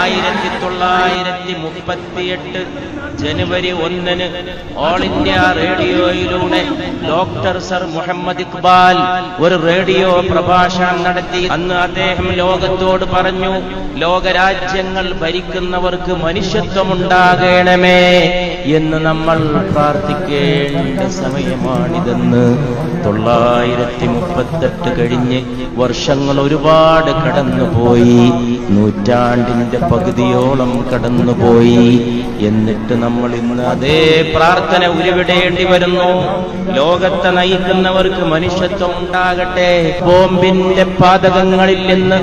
1938 ജനുവരി 1 all India റേഡിയോയിലൂടെ doctor sir Muhammad Iqbal ഒരു radio പ്രഭാഷണം നടത്തി. അന്ന് അദ്ദേഹം ലോകത്തോട് പറഞ്ഞു, ലോകരാജ്യങ്ങൾ ഭരിക്കുന്നവർക്ക് മനുഷ്യത്വമുണ്ടാകണമേ എന്ന് നമ്മൾ പ്രാർത്ഥിക്കേണ്ട സമയമാണിതെന്ന്. 938 കഴിഞ്ഞ് വർഷങ്ങൾ ഒരുപാട് കടന്നുപോയി, നൂറ്റാണ്ടിന്റെ പകുതിയോളം കടന്നുപോയി. എന്നിട്ട് നമ്മൾ ഇന്ന് അതേ പ്രാർത്ഥന ഉരുവിടേണ്ടി വരുന്നു. ലോകത്തെ നയിക്കുന്നവർക്ക് മനുഷ്യത്വം ഉണ്ടാകട്ടെ. ബോംബിന്റെ പാതകങ്ങളിൽ നിന്ന്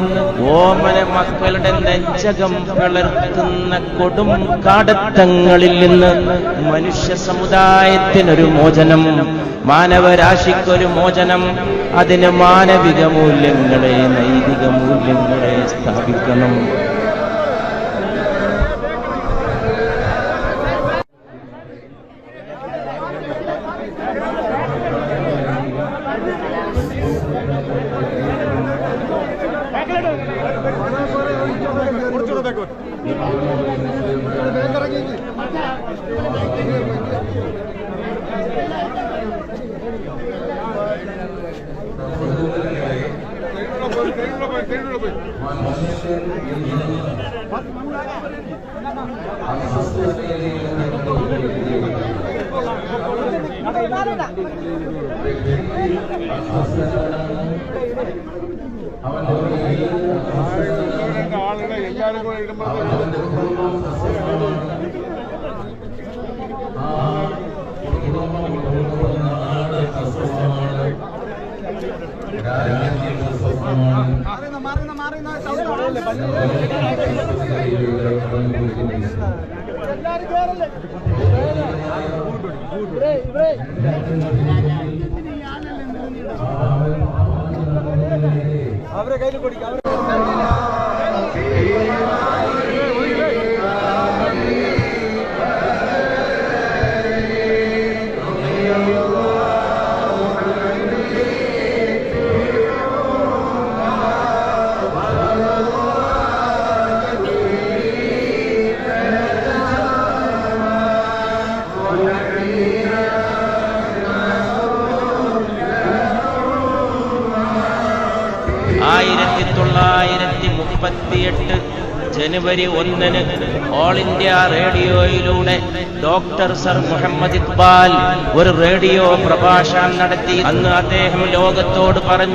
ഓമന മക്കളുടെ നെഞ്ചകം പിളർത്തുന്ന കൊടും കാടത്തങ്ങളിൽ നിന്ന് മനുഷ്യ സമുദായത്തിനൊരു മോചനം, മാനവരാശിക്കൊരു മോചനം. അതിന് മാനവിക മൂല്യങ്ങളെ, നൈതിക മൂല്യങ്ങളെ സ്ഥാപിക്കണം. അവരെ കയ്യിൽ കൊടുക്കാം. ജനുവരി 1 ഓൾ ഇന്ത്യ റേഡിയോയിലൂടെ ഡോക്ടർ സർ മുഹമ്മദ് ഇഖ്ബാൽ ഒരു റേഡിയോ പ്രഭാഷണം നടത്തി. അന്ന് അദ്ദേഹം ലോകത്തോട് പറഞ്ഞു,